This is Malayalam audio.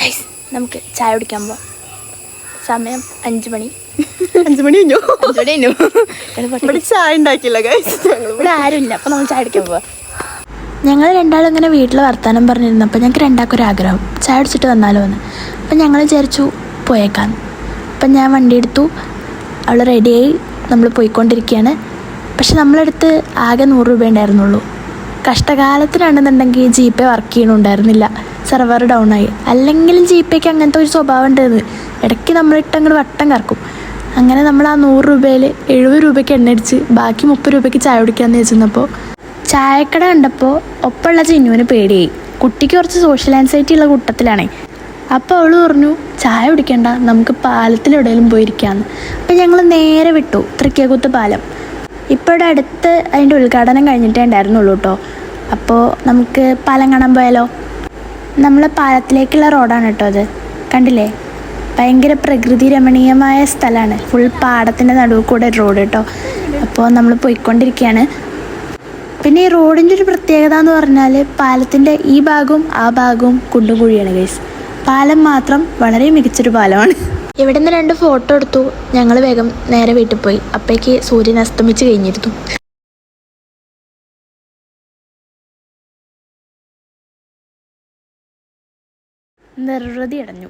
ഗൈസ് നമുക്ക് ചായ കുടിക്കാൻ പോവാം. സമയം 5 മണി. 5 മണി കഴിഞ്ഞു. 5 മണി കഴിഞ്ഞു. ഇവിടെ ചായ ഉണ്ടാക്കില്ല ഗൈസ്. ഇവിടെ ആരുമില്ല. അപ്പം നമ്മൾ ചായ കുടിക്കാൻ പോവാം. ഞങ്ങൾ രണ്ടാളും ഇങ്ങനെ വീട്ടിൽ വർത്താനം പറഞ്ഞിരുന്നപ്പോൾ ഞങ്ങൾക്ക് രണ്ടാൾക്കൊരു ആഗ്രഹം ചായ കുടിച്ചിട്ട് വന്നാലോ എന്ന്. അപ്പം ഞങ്ങൾ വിചാരിച്ചു പോയേക്കാന്ന്. അപ്പം ഞാൻ വണ്ടി എടുത്തു, അവൾ റെഡിയായി, നമ്മൾ പോയിക്കൊണ്ടിരിക്കുകയാണ്. പക്ഷെ നമ്മളടുത്ത് ആകെ 100 രൂപ ഉണ്ടായിരുന്നുള്ളൂ. കഷ്ടകാലത്തിനാണെന്നുണ്ടെങ്കിൽ ജി പേ വർക്ക് ചെയ്യണുണ്ടായിരുന്നില്ല, സെർവർ ഡൗൺ ആയി. അല്ലെങ്കിലും ജി പേക്ക് അങ്ങനത്തെ ഒരു സ്വഭാവം ഉണ്ടായിരുന്നു, ഇടയ്ക്ക് നമ്മളിട്ടങ്ങോട്ട് വട്ടം കറക്കും. അങ്ങനെ നമ്മൾ ആ 100 രൂപയിൽ 70 രൂപയ്ക്ക് എണ്ണടിച്ച് ബാക്കി 30 രൂപയ്ക്ക് ചായ കുടിക്കാമെന്ന് വെച്ചിരുന്നപ്പോൾ ചായക്കട കണ്ടപ്പോൾ ഒപ്പമുള്ള ചിന്നുവിന് പേടിയായി. കുട്ടിക്ക് കുറച്ച് സോഷ്യൽ ആൻസൈറ്റി ഉള്ള കൂട്ടത്തിലാണേ. അപ്പോൾ അവൾ പറഞ്ഞു ചായ കുടിക്കണ്ട, നമുക്ക് പാലത്തിലെവിടെയെങ്കിലും പോയിരിക്കാമെന്ന്. അപ്പം ഞങ്ങൾ നേരെ വിട്ടു തൃക്കൈകുത്ത് പാലം. ഇപ്പോൾ ഇവിടെ അടുത്ത് അതിൻ്റെ ഉദ്ഘാടനം കഴിഞ്ഞിട്ടേ ഉണ്ടായിരുന്നുള്ളൂ കേട്ടോ. അപ്പോൾ നമുക്ക് പാലം കാണാൻ പോയാലോ? നമ്മൾ പാലത്തിലേക്കുള്ള റോഡാണ് കേട്ടോ അത്. കണ്ടില്ലേ, ഭയങ്കര പ്രകൃതി രമണീയമായ സ്ഥലമാണ്. ഫുൾ പാടത്തിൻ്റെ നടുവ് കൂടെ റോഡ് കേട്ടോ. അപ്പോൾ നമ്മൾ പോയിക്കൊണ്ടിരിക്കുകയാണ്. പിന്നെ ഈ റോഡിൻ്റെ ഒരു പ്രത്യേകത എന്ന് പറഞ്ഞാൽ പാലത്തിൻ്റെ ഈ ഭാഗവും ആ ഭാഗവും കുണ്ടും കുഴിയാണ് ഗൈസ്. പാലം മാത്രം വളരെ മികച്ചൊരു പാലമാണ്. ഇവിടെ നിന്ന് 2 ഫോട്ടോ എടുത്തു. ഞങ്ങൾ വേഗം നേരെ വീട്ടിൽ പോയി. അപ്പോഴേക്ക് സൂര്യൻ അസ്തമിച്ച് കഴിഞ്ഞിരുന്നു. നിർവൃതി അടഞ്ഞു.